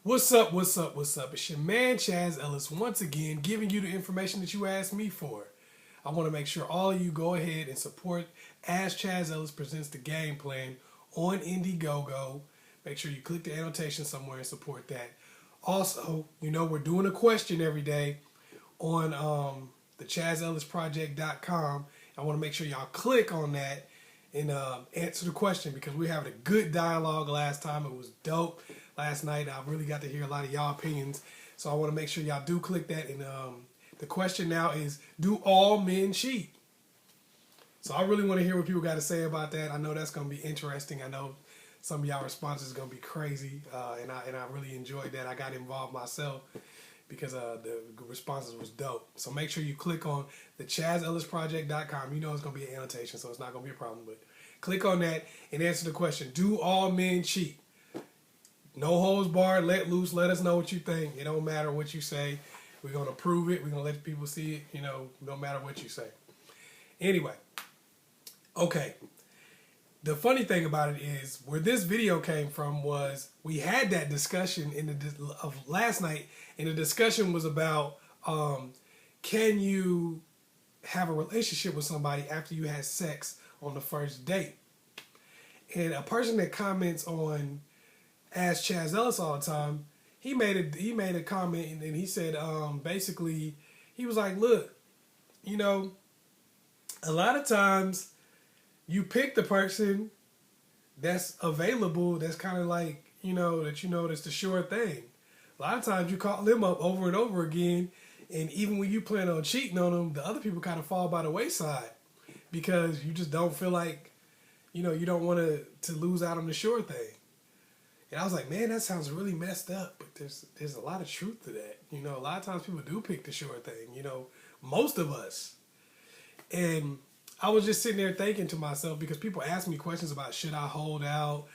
What's up, what's up, what's up? It's your man Chaz Ellis once again giving you the information that you asked me for. I want to make sure all of you go ahead and support Ask Chaz Ellis Presents the Game Plan on Indiegogo. Make sure you click the annotation somewhere and support that. Also, we're doing a question every day on the ChazEllisProject.com. I want to make sure y'all click on that and answer the question because we having a good dialogue last time. It was dope last night. I really got to hear a lot of y'all opinions. So I want to make sure y'all do click that. And the question now is, do all men cheat? So I really want to hear what people got to say about that. I know that's going to be interesting. I know some of y'all responses are going to be crazy. And I really enjoyed that. I got involved myself because the responses was dope. So make sure you click on the ChazEllisProject.com. You know it's going to be an annotation, so it's not going to be a problem. But click on that and answer the question, do all men cheat? No holds barred, let loose, let us know what you think. It don't matter what you say. We're going to prove it. We're going to let people see it, no matter what you say. Anyway, okay. The funny thing about it is, where this video came from was we had that discussion of last night, and the discussion was about can you have a relationship with somebody after you had sex on the first date? And a person that comments on Ask Chaz Ellis all the time, he made a comment and he said basically he was like, look, a lot of times you pick the person that's available, that's kind of like, that's the sure thing. A lot of times you call them up over and over again, and even when you plan on cheating on them, the other people kind of fall by the wayside because you just don't feel like, you don't want to lose out on the sure thing. And I was like, man, that sounds really messed up, but there's a lot of truth to that. A lot of times people do pick the sure thing, most of us. And I was just sitting there thinking to myself, because people ask me questions about should I hold out,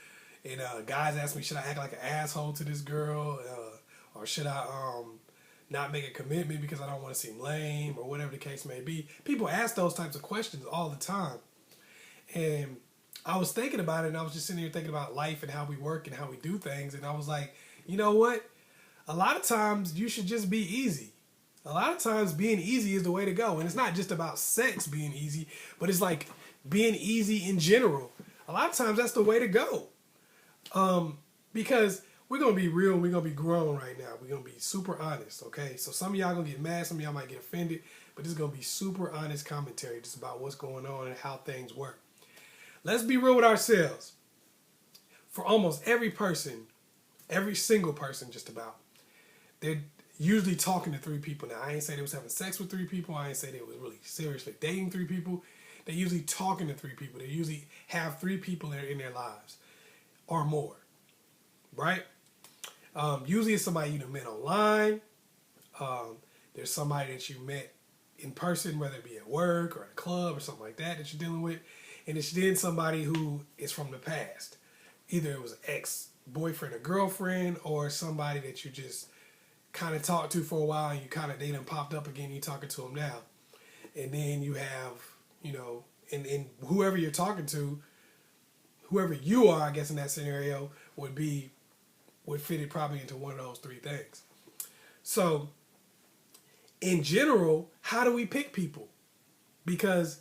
and guys ask me, should I act like an asshole to this girl, or should I not make a commitment because I don't want to seem lame, or whatever the case may be. People ask those types of questions all the time. And I was thinking about it, and I was just sitting here thinking about life and how we work and how we do things, and I was like, you know what? A lot of times you should just be easy. A lot of times being easy is the way to go. And it's not just about sex being easy, but it's like being easy in general. A lot of times that's the way to go. Because we're going to be real and we're going to be grown right now. We're going to be super honest, okay? So some of y'all going to get mad, some of y'all might get offended, but this is going to be super honest commentary just about what's going on and how things work. Let's be real with ourselves. For almost every person, every single person just about, they're usually talking to three people. Now, I ain't say they was having sex with three people. I ain't say they was really seriously dating three people. They're usually talking to three people. They usually have three people that are in their lives or more, right? Usually it's somebody you met online. There's somebody that you met in person, whether it be at work or at a club or something like that you're dealing with. And it's then somebody who is from the past. Either it was an ex-boyfriend or girlfriend, or somebody that you just kind of talked to for a while and they done popped up again and you're talking to them now. And then you have, and whoever you're talking to, whoever you are, I guess in that scenario, would fit it probably into one of those three things. So, in general, how do we pick people? Because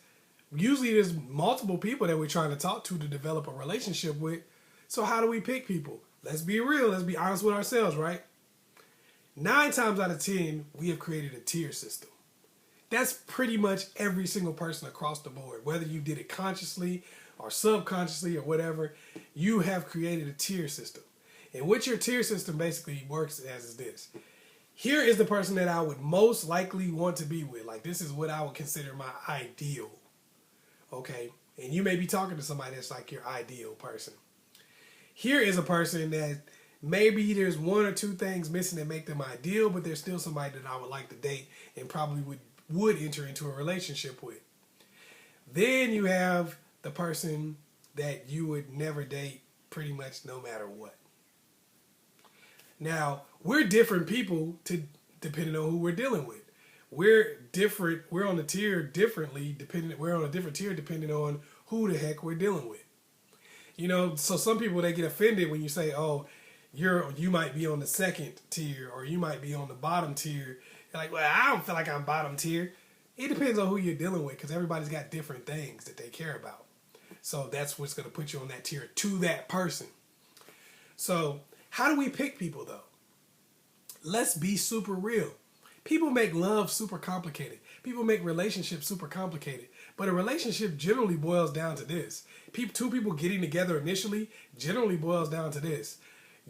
usually there's multiple people that we're trying to talk to develop a relationship with. So how do we pick people? Let's be real. Let's be honest with ourselves, right? 9 times out of 10, we have created a tier system. That's pretty much every single person across the board. Whether you did it consciously or subconsciously or whatever, you have created a tier system. And what your tier system basically works as is this. Here is the person that I would most likely want to be with. Like, this is what I would consider my ideal. Okay? And you may be talking to somebody that's like your ideal person. Here is a person that maybe there's one or two things missing that make them ideal, but there's still somebody that I would like to date and probably would enter into a relationship with. Then you have the person that you would never date pretty much no matter what. Now, we're different people depending on who we're dealing with. We're different. We're on a tier differently we're on a different tier depending on who the heck we're dealing with. So some people, they get offended when you say, oh, you might be on the second tier, or you might be on the bottom tier. You're like, well, I don't feel like I'm bottom tier. It depends on who you're dealing with, because everybody's got different things that they care about. So that's what's going to put you on that tier to that person. So how do we pick people, though? Let's be super real. People make love super complicated. People make relationships super complicated. But a relationship generally boils down to this. Two people getting together initially generally boils down to this.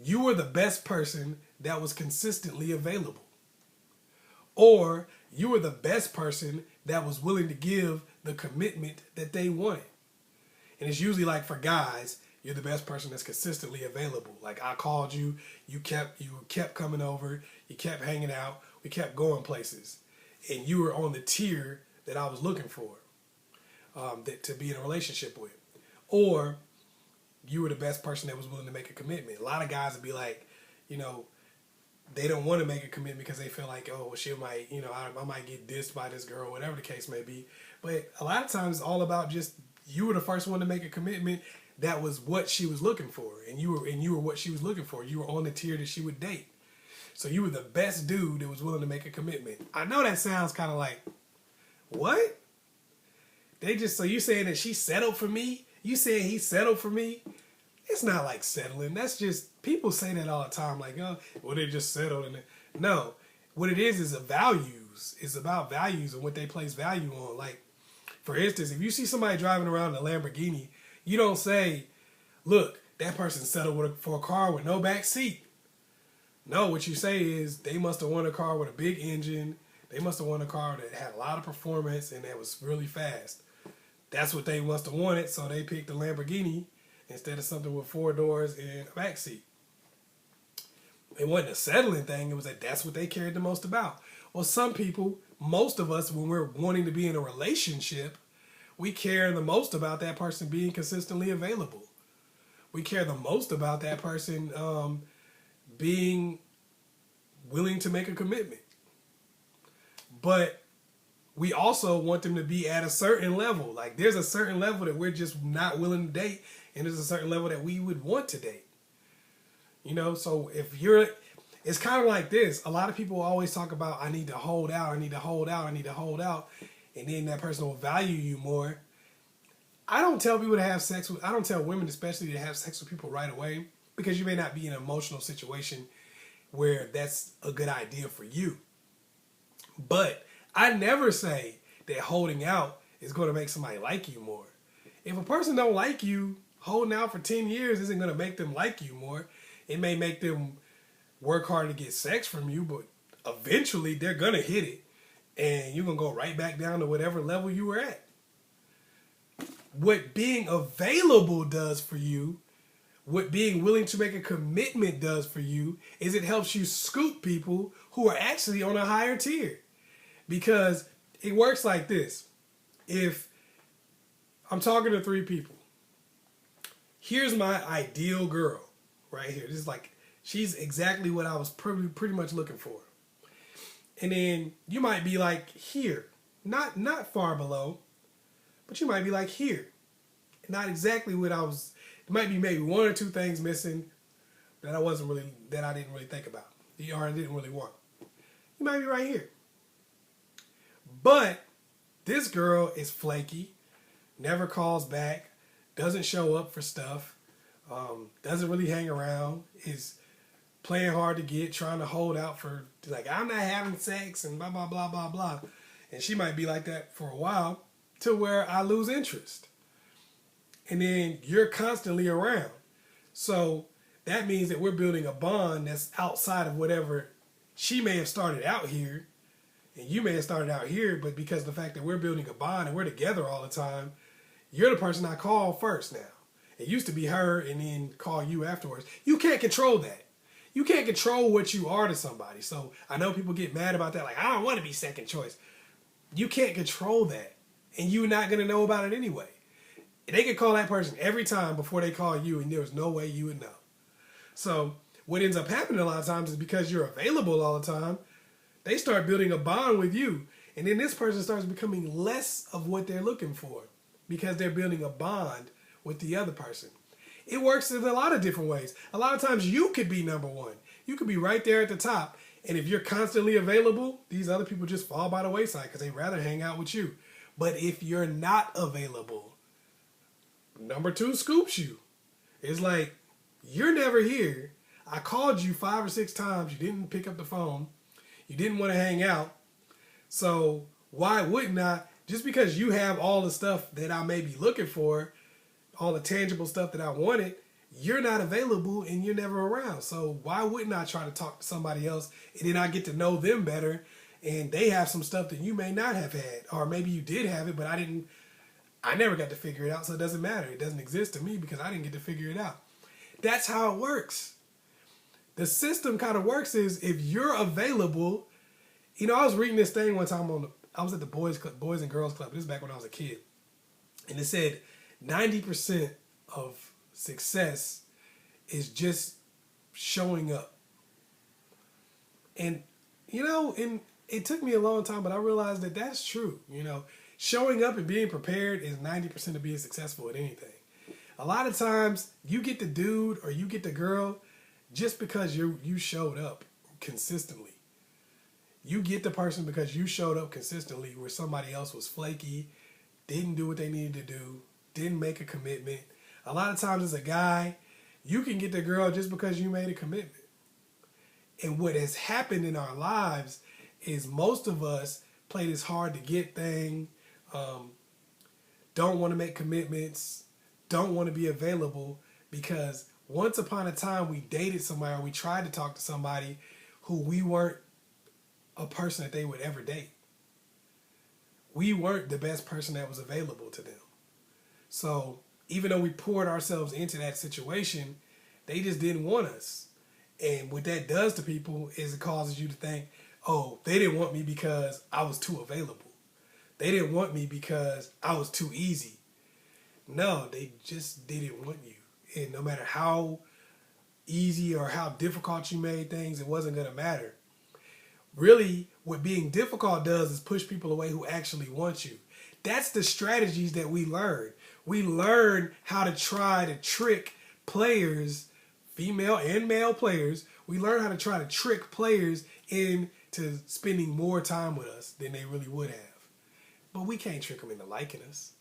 You were the best person that was consistently available. Or you were the best person that was willing to give the commitment that they wanted. And it's usually like for guys, you're the best person that's consistently available. Like I called you, you kept coming over, you kept hanging out, we kept going places. And you were on the tier that I was looking for to be in a relationship with. Or you were the best person that was willing to make a commitment. A lot of guys would be like, they don't want to make a commitment because they feel like, oh, well, she might, I might get dissed by this girl, whatever the case may be. But a lot of times it's all about just you were the first one to make a commitment. That was what she was looking for, and you were what she was looking for. You were on the tier that she would date. So you were the best dude that was willing to make a commitment. I know that sounds kind of like, what? So you saying that she settled for me? You saying he settled for me? It's not like settling. That's just, people say that all the time. Like, oh, well, they just settled. No, what it is a values. It's about values and what they place value on. Like, for instance, if you see somebody driving around in a Lamborghini, you don't say, look, that person settled for a car with no back seat. No, what you say is they must have wanted a car with a big engine. They must have wanted a car that had a lot of performance and that was really fast. That's what they must have wanted, so they picked the Lamborghini instead of something with 4 doors and a back seat. It wasn't a settling thing. It was that that's what they cared the most about. Well, some people, most of us, when we're wanting to be in a relationship, we care the most about that person being consistently available. We care the most about that person being willing to make a commitment. But we also want them to be at a certain level. Like there's a certain level that we're just not willing to date, and there's a certain level that we would want to date. So it's kind of like this. A lot of people always talk about, I need to hold out, I need to hold out, I need to hold out. And then that person will value you more. I don't tell women especially to have sex with people right away, because you may not be in an emotional situation where that's a good idea for you. But I never say that holding out is going to make somebody like you more. If a person don't like you, holding out for 10 years isn't going to make them like you more. It may make them work hard to get sex from you, but eventually they're going to hit it. And you're going to go right back down to whatever level you were at. What being available does for you, what being willing to make a commitment does for you, is it helps you scoop people who are actually on a higher tier. Because it works like this. If I'm talking to 3 people, here's my ideal girl right here. This is like, she's exactly what I was pretty much looking for. And then you might be like here, not far below, but you might be like here. Not exactly what I was. There might be maybe 1 or 2 things missing that I didn't really think about, or I didn't really want. You might be right here. But this girl is flaky, never calls back, doesn't show up for stuff, doesn't really hang around, is playing hard to get, trying to hold out for, like, I'm not having sex and blah, blah, blah, blah, blah. And she might be like that for a while to where I lose interest. And then you're constantly around. So that means that we're building a bond that's outside of whatever she may have started out here and you may have started out here, but because of the fact that we're building a bond and we're together all the time, you're the person I call first now. It used to be her and then call you afterwards. You can't control that. You can't control what you are to somebody. So I know people get mad about that. Like, I don't want to be second choice. You can't control that. And you're not going to know about it anyway. They could call that person every time before they call you, and there's no way you would know. So what ends up happening a lot of times is because you're available all the time, they start building a bond with you. And then this person starts becoming less of what they're looking for because they're building a bond with the other person. It works in a lot of different ways. A lot of times you could be number one. You could be right there at the top. And if you're constantly available, these other people just fall by the wayside because they'd rather hang out with you. But if you're not available, number two scoops you. It's like, you're never here. I called you 5 or 6 times. You didn't pick up the phone. You didn't want to hang out. So why wouldn't I? Just because you have all the stuff that I may be looking for, all the tangible stuff that I wanted, you're not available and you're never around. So why wouldn't I try to talk to somebody else and then I get to know them better and they have some stuff that you may not have had, or maybe you did have it, but I never got to figure it out, so it doesn't matter. It doesn't exist to me because I didn't get to figure it out. That's how it works. The system kind of works is if you're available. You know, I was reading this thing one time I was at the Boys and Girls Club. This is back when I was a kid. And it said 90% of success is just showing up. And, you know, it took me a long time, but I realized that that's true. You know, showing up and being prepared is 90% of being successful at anything. A lot of times you get the dude or you get the girl just because you showed up consistently. You get the person because you showed up consistently where somebody else was flaky, didn't do what they needed to do, didn't make a commitment. A lot of times as a guy, you can get the girl just because you made a commitment. And what has happened in our lives is most of us play this hard to get thing, don't want to make commitments, don't want to be available because once upon a time we dated somebody or we tried to talk to somebody who we weren't a person that they would ever date. We weren't the best person that was available to them. So even though we poured ourselves into that situation, they just didn't want us. And what that does to people is it causes you to think, oh, they didn't want me because I was too available. They didn't want me because I was too easy. No, they just didn't want you. And no matter how easy or how difficult you made things, it wasn't going to matter. Really, what being difficult does is push people away who actually want you. That's the strategies that we learn. We learn how to try to trick players, female and male players. We learn how to try to trick players into spending more time with us than they really would have. But we can't trick them into liking us.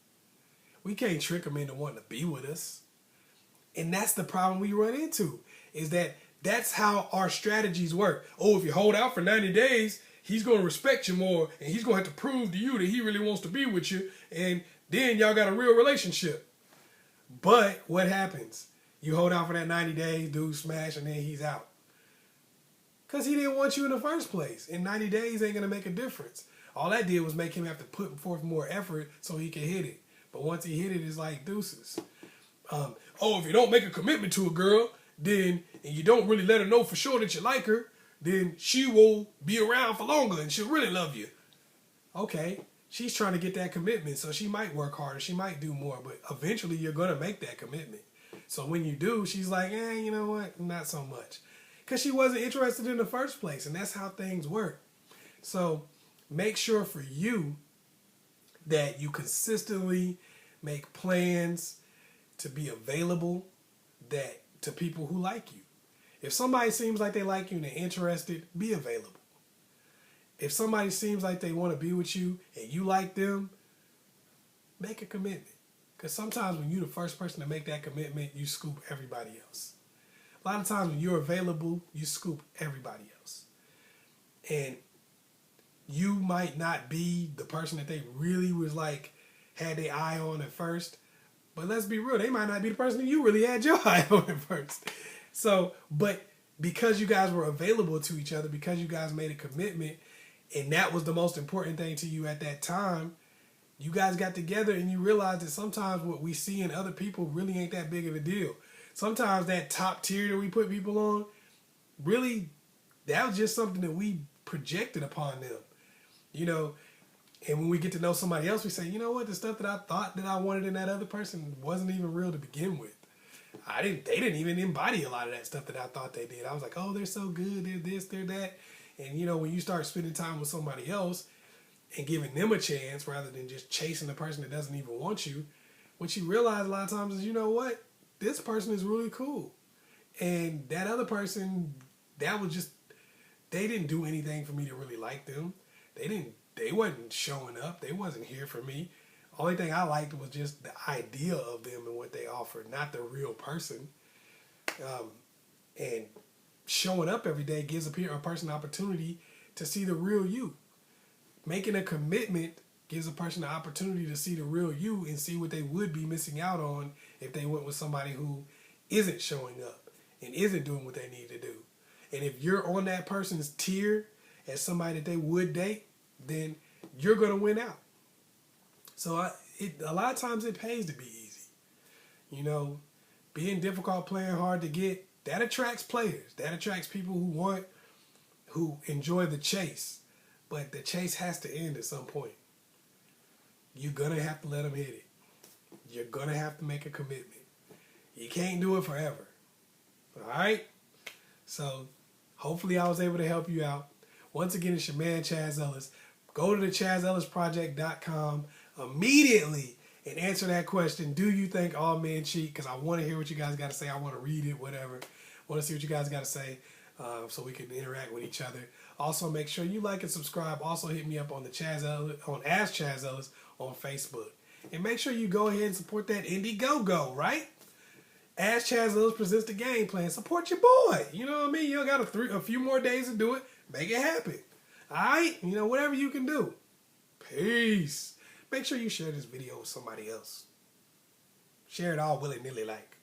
We can't trick them into wanting to be with us. And that's the problem we run into, is that that's how our strategies work. Oh, if you hold out for 90 days, he's going to respect you more, and he's going to have to prove to you that he really wants to be with you, and then y'all got a real relationship. But what happens? You hold out for that 90 days, dude smash, and then he's out. Because he didn't want you in the first place, and 90 days ain't going to make a difference. All that did was make him have to put forth more effort so he could hit it. But once he hit it, it's like deuces. If you don't make a commitment to a girl, then, and you don't really let her know for sure that you like her, then she will be around for longer and she'll really love you. Okay, she's trying to get that commitment, so she might work harder, she might do more, but eventually you're going to make that commitment. So when you do, she's like, you know what, not so much. Because she wasn't interested in the first place, and that's how things work. So make sure for you that you consistently make plans to be available to people who like you. If somebody seems like they like you and they're interested, be available. If somebody seems like they want to be with you and you like them, make a commitment. Because sometimes when you're the first person to make that commitment, you scoop everybody else. A lot of times when you're available, you scoop everybody else. And you might not be the person that they really was like, had their eye on at first. But let's be real, they might not be the person that you really had your eye on at first. So, but because you guys were available to each other, because you guys made a commitment, and that was the most important thing to you at that time, you guys got together and you realized that sometimes what we see in other people really ain't that big of a deal. Sometimes that top tier that we put people on, really, that was just something that we projected upon them. You know, and when we get to know somebody else, we say, you know what, the stuff that I thought that I wanted in that other person wasn't even real to begin with. They didn't even embody a lot of that stuff that I thought they did. I was like, oh, they're so good, they're this, they're that. And you know, when you start spending time with somebody else and giving them a chance rather than just chasing the person that doesn't even want you, what you realize a lot of times is, you know what, this person is really cool. And that other person, that was just, they didn't do anything for me to really like them. They wasn't showing up. They wasn't here for me. Only thing I liked was just the idea of them and what they offered, not the real person. And showing up every day gives a person an opportunity to see the real you. Making a commitment gives a person the opportunity to see the real you and see what they would be missing out on if they went with somebody who isn't showing up and isn't doing what they need to do. And if you're on that person's tier as somebody that they would date, then you're going to win out. So a lot of times it pays to be easy. You know, being difficult, playing hard to get, that attracts players. That attracts people who enjoy the chase. But the chase has to end at some point. You're going to have to let them hit it. You're going to have to make a commitment. You can't do it forever. All right? So hopefully I was able to help you out. Once again, it's your man, Chaz Ellis. Go to the askchazzellisproject.com immediately and answer that question. Do you think all men cheat? Because I want to hear what you guys got to say. I want to read it, whatever. I want to see what you guys got to say so we can interact with each other. Also, make sure you like and subscribe. Also, hit me up on the Chaz Ellis, on Ask Chaz Ellis on Facebook. And make sure you go ahead and support that Indiegogo, right? Ask Chaz Ellis presents the game plan. Support your boy. You know what I mean? You got a few more days to do it. Make it happen. All right? You know, whatever you can do. Peace. Make sure you share this video with somebody else. Share it all willy-nilly like.